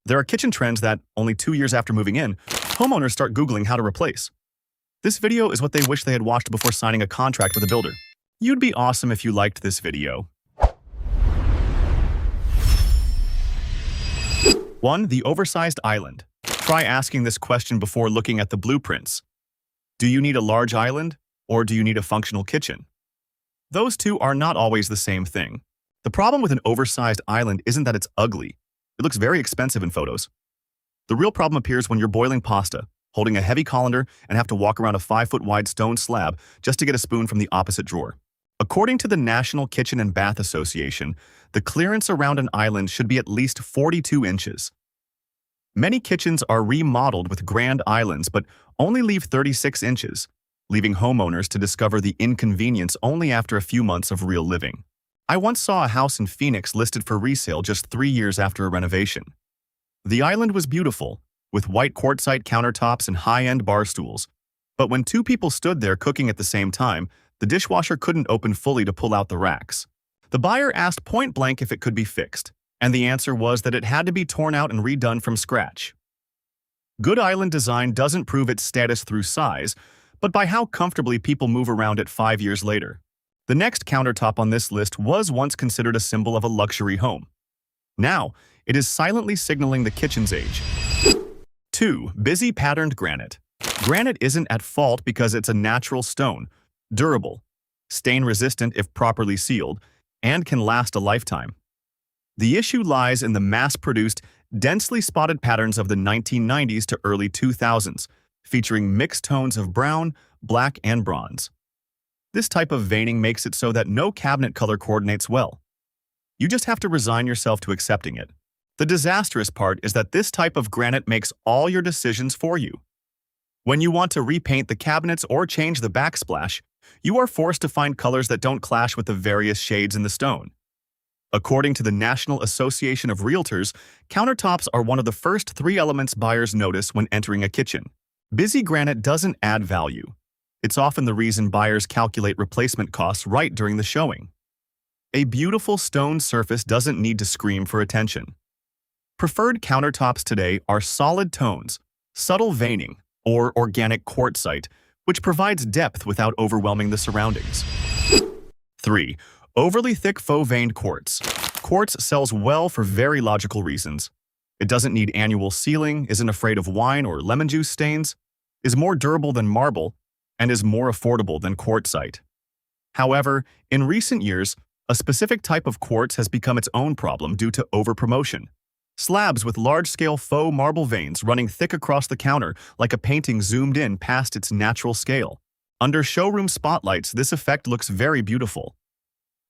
There are kitchen trends that, only 2 years after moving in, homeowners start Googling how to replace. This video is what they wish they had watched before signing a contract with a builder. You'd be awesome if you liked this video. 1. The oversized island. Try asking this question before looking at the blueprints. Do you need a large island, or do you need a functional kitchen? Those two are not always the same thing. The problem with an oversized island isn't that it's ugly. It looks very expensive in photos. The real problem appears when you're boiling pasta, holding a heavy colander, and have to walk around a 5-foot-wide stone slab just to get a spoon from the opposite drawer. According to the National Kitchen and Bath Association, the clearance around an island should be at least 42 inches. Many kitchens are remodeled with grand islands but only leave 36 inches, leaving homeowners to discover the inconvenience only after a few months of real living. I once saw a house in Phoenix listed for resale just 3 years after a renovation. The island was beautiful, with white quartzite countertops and high-end bar stools, but when 2 people stood there cooking at the same time, the dishwasher couldn't open fully to pull out the racks. The buyer asked point-blank if it could be fixed, and the answer was that it had to be torn out and redone from scratch. Good island design doesn't prove its status through size, but by how comfortably people move around it 5 years later. The next countertop on this list was once considered a symbol of a luxury home. Now, it is silently signaling the kitchen's age. 2. Busy patterned granite. Granite isn't at fault because it's a natural stone, durable, stain-resistant if properly sealed, and can last a lifetime. The issue lies in the mass-produced, densely spotted patterns of the 1990s to early 2000s, featuring mixed tones of brown, black, and bronze. This type of veining makes it so that no cabinet color coordinates well. You just have to resign yourself to accepting it. The disastrous part is that this type of granite makes all your decisions for you. When you want to repaint the cabinets or change the backsplash, you are forced to find colors that don't clash with the various shades in the stone. According to the National Association of Realtors, countertops are one of the first 3 elements buyers notice when entering a kitchen. Busy granite doesn't add value. It's often the reason buyers calculate replacement costs right during the showing. A beautiful stone surface doesn't need to scream for attention. Preferred countertops today are solid tones, subtle veining, or organic quartzite, which provides depth without overwhelming the surroundings. 3. Overly thick faux-veined quartz. Quartz sells well for very logical reasons. It doesn't need annual sealing, isn't afraid of wine or lemon juice stains, is more durable than marble, and is more affordable than quartzite. However, in recent years, a specific type of quartz has become its own problem due to overpromotion. Slabs with large-scale faux marble veins running thick across the counter like a painting zoomed in past its natural scale. Under showroom spotlights, this effect looks very beautiful.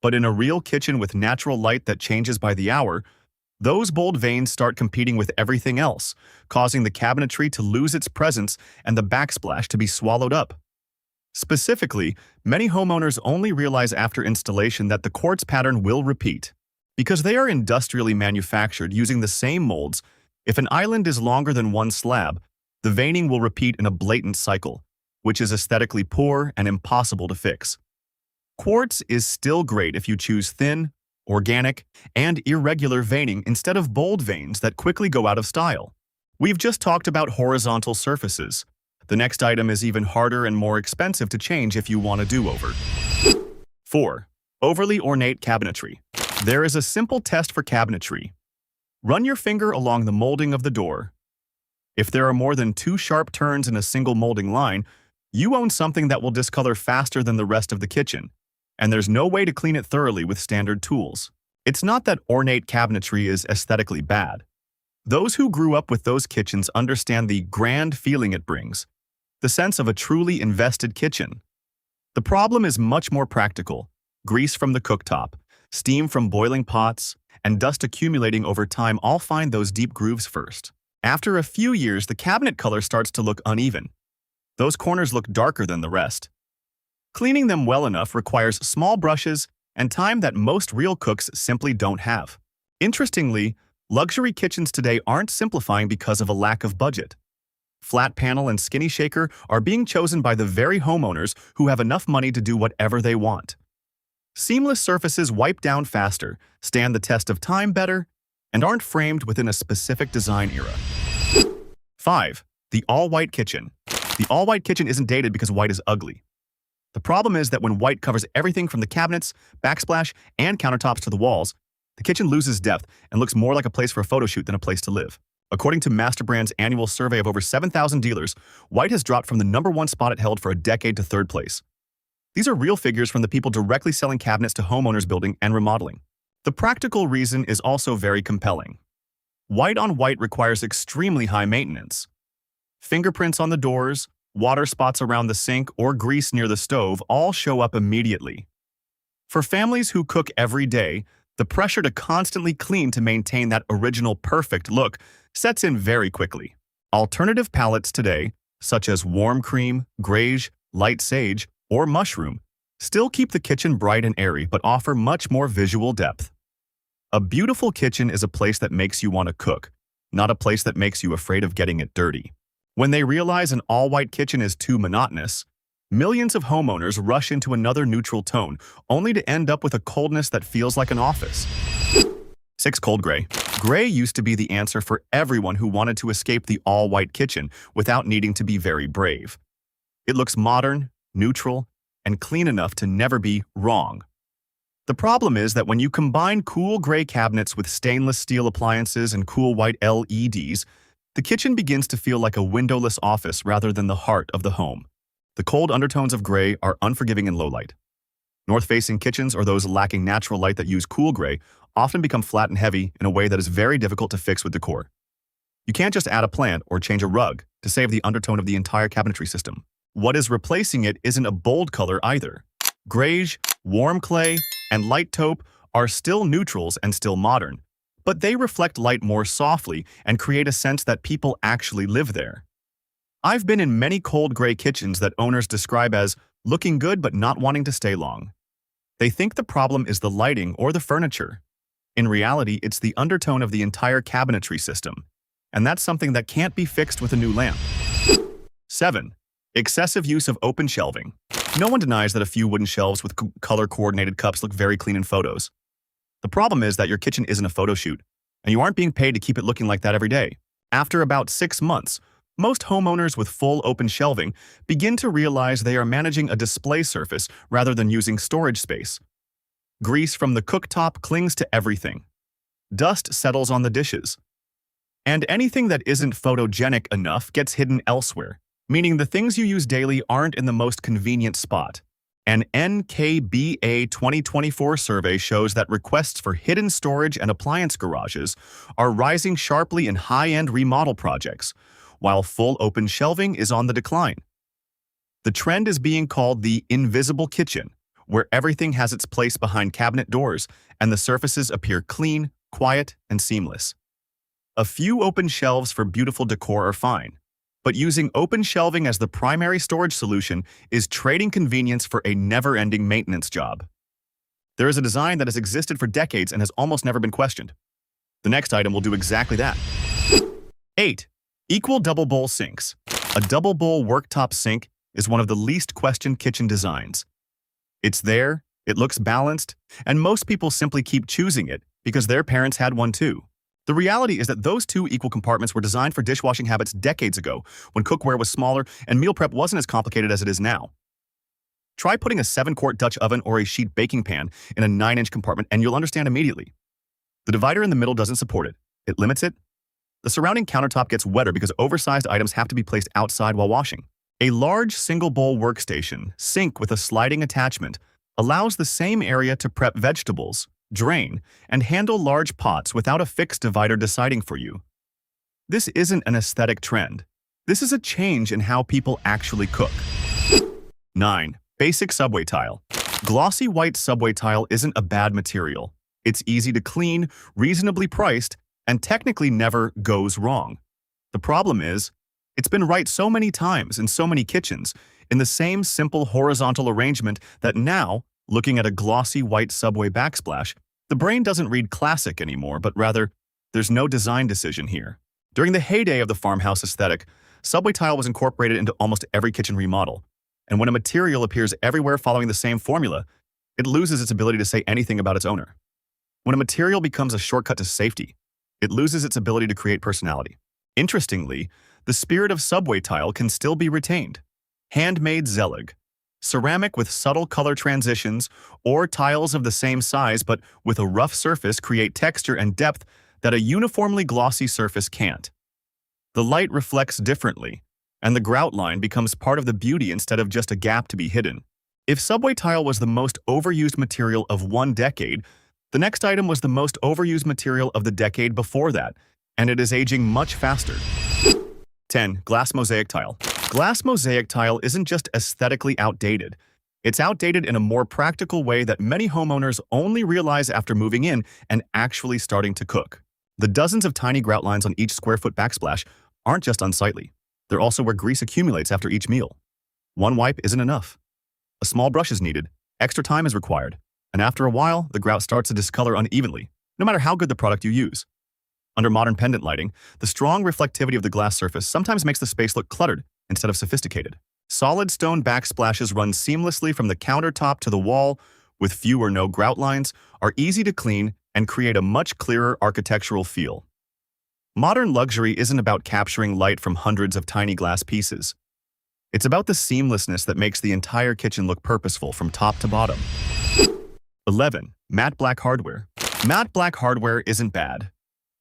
But in a real kitchen with natural light that changes by the hour, those bold veins start competing with everything else, causing the cabinetry to lose its presence and the backsplash to be swallowed up. Specifically, many homeowners only realize after installation that the quartz pattern will repeat. Because they are industrially manufactured using the same molds, if an island is longer than one slab, the veining will repeat in a blatant cycle, which is aesthetically poor and impossible to fix. Quartz is still great if you choose thin, organic, and irregular veining instead of bold veins that quickly go out of style. We've just talked about horizontal surfaces. The next item is even harder and more expensive to change if you want a do-over. 4. Overly ornate cabinetry. There is a simple test for cabinetry. Run your finger along the molding of the door. If there are more than 2 sharp turns in a single molding line, you own something that will discolor faster than the rest of the kitchen, and there's no way to clean it thoroughly with standard tools. It's not that ornate cabinetry is aesthetically bad. Those who grew up with those kitchens understand the grand feeling it brings, the sense of a truly invested kitchen. The problem is much more practical. Grease from the cooktop, steam from boiling pots, and dust accumulating over time all find those deep grooves first. After a few years, the cabinet color starts to look uneven. Those corners look darker than the rest. Cleaning them well enough requires small brushes and time that most real cooks simply don't have. Interestingly, luxury kitchens today aren't simplifying because of a lack of budget. Flat panel and skinny shaker are being chosen by the very homeowners who have enough money to do whatever they want. Seamless surfaces wipe down faster, stand the test of time better, and aren't framed within a specific design era. 5. The all-white kitchen. The all-white kitchen isn't dated because white is ugly. The problem is that when white covers everything from the cabinets, backsplash, and countertops to the walls, the kitchen loses depth and looks more like a place for a photo shoot than a place to live. According to Masterbrand's annual survey of over 7,000 dealers, white has dropped from the #1 spot it held for a decade to 3rd place. These are real figures from the people directly selling cabinets to homeowners building and remodeling. The practical reason is also very compelling. White on white requires extremely high maintenance. Fingerprints on the doors, water spots around the sink, or grease near the stove all show up immediately. For families who cook every day, the pressure to constantly clean to maintain that original perfect look sets in very quickly. Alternative palettes today, such as warm cream, greige, light sage, or mushroom, still keep the kitchen bright and airy but offer much more visual depth. A beautiful kitchen is a place that makes you want to cook, not a place that makes you afraid of getting it dirty. When they realize an all-white kitchen is too monotonous, millions of homeowners rush into another neutral tone, only to end up with a coldness that feels like an office. 6. Cold gray. Gray used to be the answer for everyone who wanted to escape the all-white kitchen without needing to be very brave. It looks modern, neutral, and clean enough to never be wrong. The problem is that when you combine cool gray cabinets with stainless steel appliances and cool white LEDs, the kitchen begins to feel like a windowless office rather than the heart of the home. The cold undertones of gray are unforgiving in low light. North-facing kitchens, or those lacking natural light that use cool gray, often become flat and heavy in a way that is very difficult to fix with decor. You can't just add a plant or change a rug to save the undertone of the entire cabinetry system. What is replacing it isn't a bold color either. Greige, warm clay, and light taupe are still neutrals and still modern, but they reflect light more softly and create a sense that people actually live there. I've been in many cold gray kitchens that owners describe as looking good but not wanting to stay long. They think the problem is the lighting or the furniture. In reality, it's the undertone of the entire cabinetry system, and that's something that can't be fixed with a new lamp. 7. Excessive use of open shelving. No one denies that a few wooden shelves with color-coordinated cups look very clean in photos. The problem is that your kitchen isn't a photo shoot, and you aren't being paid to keep it looking like that every day. After about 6 months, most homeowners with full open shelving begin to realize they are managing a display surface rather than using storage space. Grease from the cooktop clings to everything. Dust settles on the dishes. And anything that isn't photogenic enough gets hidden elsewhere, meaning the things you use daily aren't in the most convenient spot. An NKBA 2024 survey shows that requests for hidden storage and appliance garages are rising sharply in high-end remodel projects, while full open shelving is on the decline. The trend is being called the invisible kitchen, where everything has its place behind cabinet doors and the surfaces appear clean, quiet, and seamless. A few open shelves for beautiful decor are fine, but using open shelving as the primary storage solution is trading convenience for a never-ending maintenance job. There is a design that has existed for decades and has almost never been questioned. The next item will do exactly that. 8. Equal double bowl sinks. A double bowl worktop sink is one of the least questioned kitchen designs. It's there, it looks balanced, and most people simply keep choosing it because their parents had one too. The reality is that those two equal compartments were designed for dishwashing habits decades ago, when cookware was smaller and meal prep wasn't as complicated as it is now. Try putting a 7-quart Dutch oven or a sheet baking pan in a 9-inch compartment and you'll understand immediately. The divider in the middle doesn't support it. It limits it. The surrounding countertop gets wetter because oversized items have to be placed outside while washing. A large single-bowl workstation, sink with a sliding attachment, allows the same area to prep vegetables, drain, and handle large pots without a fixed divider deciding for you. This isn't an aesthetic trend. This is a change in how people actually cook. 9. Basic subway tile. Glossy white subway tile isn't a bad material. It's easy to clean, reasonably priced, and technically never goes wrong. The problem is, it's been right so many times in so many kitchens, in the same simple horizontal arrangement that now, looking at a glossy white subway backsplash, the brain doesn't read classic anymore, but rather, there's no design decision here. During the heyday of the farmhouse aesthetic, subway tile was incorporated into almost every kitchen remodel, and when a material appears everywhere following the same formula, it loses its ability to say anything about its owner. When a material becomes a shortcut to safety, It loses its ability to create personality. Interestingly, the spirit of subway tile can still be retained. Handmade Zelig, ceramic with subtle color transitions, or tiles of the same size but with a rough surface create texture and depth that a uniformly glossy surface can't. The light reflects differently, and the grout line becomes part of the beauty instead of just a gap to be hidden. If subway tile was the most overused material of one decade, the next item was the most overused material of the decade before that, and it is aging much faster. 10. Glass mosaic tile. Glass mosaic tile isn't just aesthetically outdated. It's outdated in a more practical way that many homeowners only realize after moving in and actually starting to cook. The dozens of tiny grout lines on each square foot backsplash aren't just unsightly. They're also where grease accumulates after each meal. One wipe isn't enough. A small brush is needed, extra time is required, and after a while, the grout starts to discolor unevenly, no matter how good the product you use. Under modern pendant lighting, the strong reflectivity of the glass surface sometimes makes the space look cluttered instead of sophisticated. Solid stone backsplashes run seamlessly from the countertop to the wall, with few or no grout lines, are easy to clean, and create a much clearer architectural feel. Modern luxury isn't about capturing light from hundreds of tiny glass pieces. It's about the seamlessness that makes the entire kitchen look purposeful from top to bottom. 11. Matte black hardware. Matte black hardware isn't bad.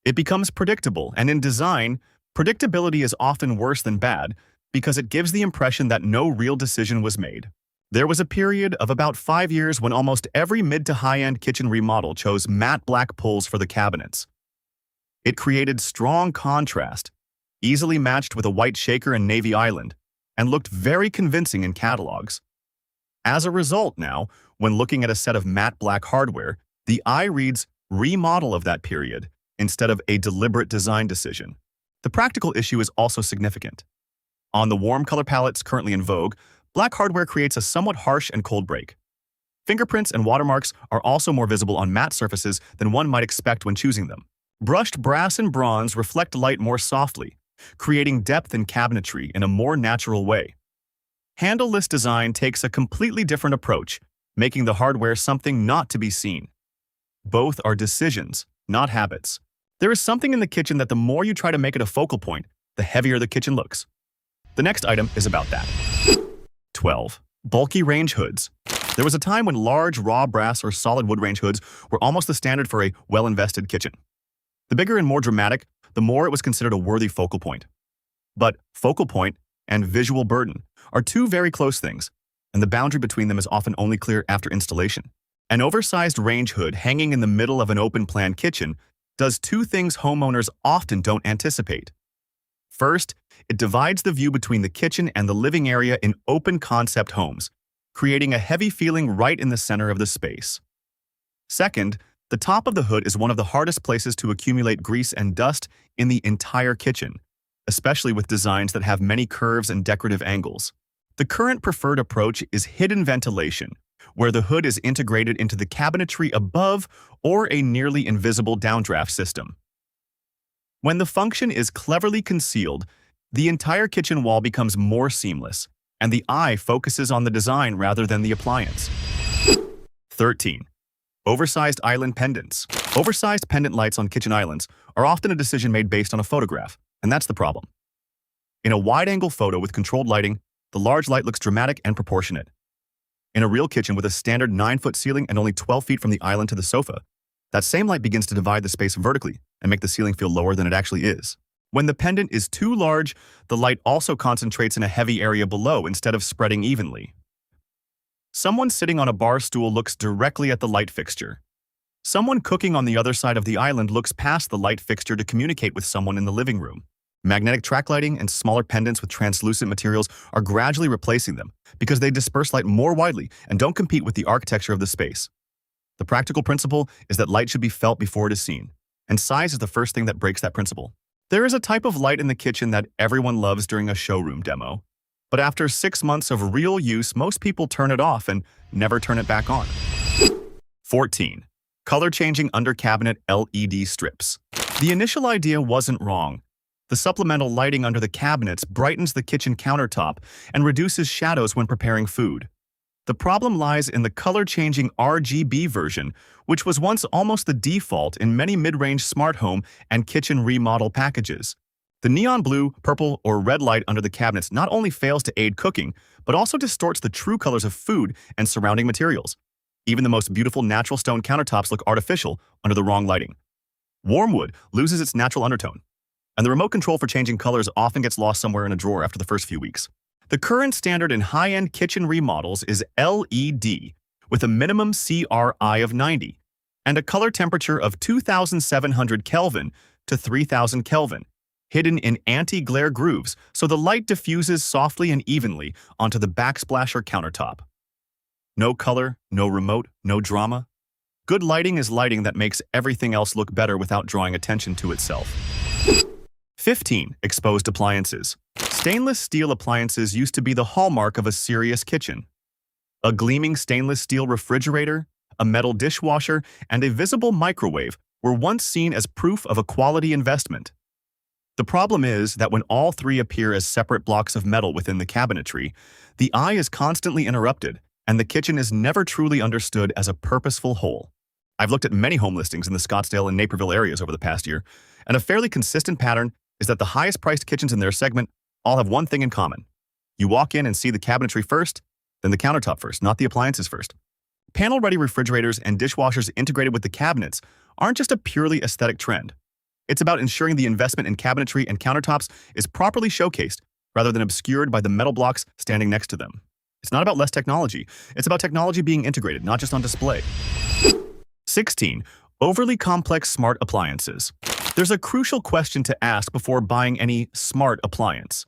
It becomes predictable, and in design, predictability is often worse than bad because it gives the impression that no real decision was made. There was a period of about 5 years when almost every mid to high-end kitchen remodel chose matte black pulls for the cabinets. It created strong contrast, easily matched with a white shaker and navy island, and looked very convincing in catalogs. As a result now, when looking at a set of matte black hardware, the eye reads remodel of that period instead of a deliberate design decision. The practical issue is also significant. On the warm color palettes currently in vogue, black hardware creates a somewhat harsh and cold break. Fingerprints and watermarks are also more visible on matte surfaces than one might expect when choosing them. Brushed brass and bronze reflect light more softly, creating depth and cabinetry in a more natural way. Handleless design takes a completely different approach, making the hardware something not to be seen. Both are decisions, not habits. There is something in the kitchen that the more you try to make it a focal point, the heavier the kitchen looks. The next item is about that. 12. Bulky range hoods. There was a time when large raw brass or solid wood range hoods were almost the standard for a well-invested kitchen. The bigger and more dramatic, the more it was considered a worthy focal point. But focal point and visual burden are two very close things, and the boundary between them is often only clear after installation. An oversized range hood hanging in the middle of an open-plan kitchen does two things homeowners often don't anticipate. First, it divides the view between the kitchen and the living area in open-concept homes, creating a heavy feeling right in the center of the space. Second, the top of the hood is one of the hardest places to accumulate grease and dust in the entire kitchen, especially with designs that have many curves and decorative angles. The current preferred approach is hidden ventilation, where the hood is integrated into the cabinetry above or a nearly invisible downdraft system. When the function is cleverly concealed, the entire kitchen wall becomes more seamless, and the eye focuses on the design rather than the appliance. 13. Oversized island pendants. Oversized pendant lights on kitchen islands are often a decision made based on a photograph, and that's the problem. In a wide-angle photo with controlled lighting, the large light looks dramatic and proportionate. In a real kitchen with a standard 9-foot ceiling and only 12 feet from the island to the sofa, that same light begins to divide the space vertically and make the ceiling feel lower than it actually is. When the pendant is too large, the light also concentrates in a heavy area below instead of spreading evenly. Someone sitting on a bar stool looks directly at the light fixture. Someone cooking on the other side of the island looks past the light fixture to communicate with someone in the living room. Magnetic track lighting and smaller pendants with translucent materials are gradually replacing them because they disperse light more widely and don't compete with the architecture of the space. The practical principle is that light should be felt before it is seen, and size is the first thing that breaks that principle. There is a type of light in the kitchen that everyone loves during a showroom demo, but after 6 months of real use, most people turn it off and never turn it back on. 14. Color-changing under-cabinet LED strips. The initial idea wasn't wrong. The supplemental lighting under the cabinets brightens the kitchen countertop and reduces shadows when preparing food. The problem lies in the color-changing RGB version, which was once almost the default in many mid-range smart home and kitchen remodel packages. The neon blue, purple, or red light under the cabinets not only fails to aid cooking, but also distorts the true colors of food and surrounding materials. Even the most beautiful natural stone countertops look artificial under the wrong lighting. Warm wood loses its natural undertone, and the remote control for changing colors often gets lost somewhere in a drawer after the first few weeks. The current standard in high-end kitchen remodels is LED, with a minimum CRI of 90, and a color temperature of 2,700 Kelvin to 3,000 Kelvin, hidden in anti-glare grooves so the light diffuses softly and evenly onto the backsplasher countertop. No color, no remote, no drama. Good lighting is lighting that makes everything else look better without drawing attention to itself. 15. Exposed appliances. Stainless steel appliances used to be the hallmark of a serious kitchen. A gleaming stainless steel refrigerator, a metal dishwasher, and a visible microwave were once seen as proof of a quality investment. The problem is that when all three appear as separate blocks of metal within the cabinetry, the eye is constantly interrupted, and the kitchen is never truly understood as a purposeful whole. I've looked at many home listings in the Scottsdale and Naperville areas over the past year, and a fairly consistent pattern is that the highest-priced kitchens in their segment all have one thing in common. You walk in and see the cabinetry first, then the countertop first, not the appliances first. Panel-ready refrigerators and dishwashers integrated with the cabinets aren't just a purely aesthetic trend. It's about ensuring the investment in cabinetry and countertops is properly showcased rather than obscured by the metal blocks standing next to them. It's not about less technology. It's about technology being integrated, not just on display. 16. Overly complex smart appliances. There's a crucial question to ask before buying any smart appliance.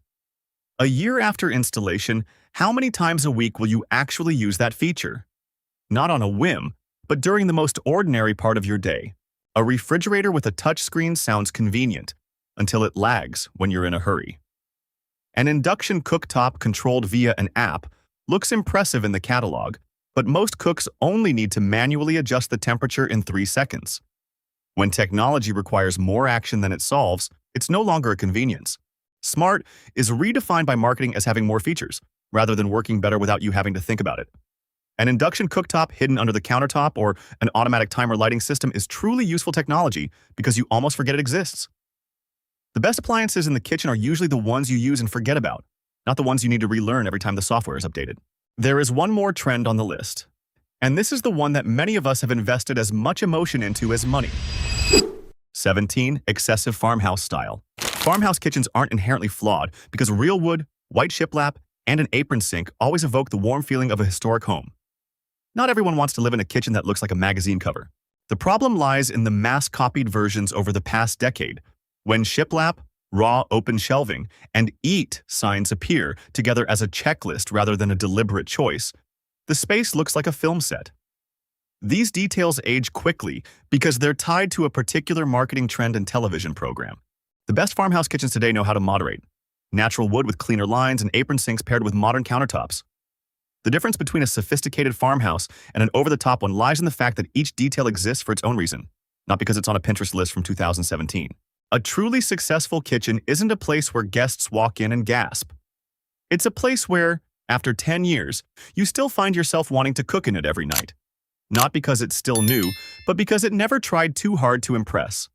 A year after installation, how many times a week will you actually use that feature? Not on a whim, but during the most ordinary part of your day. A refrigerator with a touchscreen sounds convenient, until it lags when you're in a hurry. An induction cooktop controlled via an app looks impressive in the catalog, but most cooks only need to manually adjust the temperature in 3 seconds. When technology requires more action than it solves, it's no longer a convenience. Smart is redefined by marketing as having more features, rather than working better without you having to think about it. An induction cooktop hidden under the countertop or an automatic timer lighting system is truly useful technology because you almost forget it exists. The best appliances in the kitchen are usually the ones you use and forget about, not the ones you need to relearn every time the software is updated. There is one more trend on the list, and this is the one that many of us have invested as much emotion into as money. 17. Excessive farmhouse style. Farmhouse kitchens aren't inherently flawed because real wood, white shiplap, and an apron sink always evoke the warm feeling of a historic home. Not everyone wants to live in a kitchen that looks like a magazine cover. The problem lies in the mass-copied versions over the past decade, when shiplap, raw open shelving, and eat signs appear together as a checklist rather than a deliberate choice. The space looks like a film set. These details age quickly because they're tied to a particular marketing trend and television program. The best farmhouse kitchens today know how to moderate. Natural wood with cleaner lines and apron sinks paired with modern countertops. The difference between a sophisticated farmhouse and an over-the-top one lies in the fact that each detail exists for its own reason, not because it's on a Pinterest list from 2017. A truly successful kitchen isn't a place where guests walk in and gasp. It's a place where, after 10 years, you still find yourself wanting to cook in it every night. Not because it's still new, but because it never tried too hard to impress.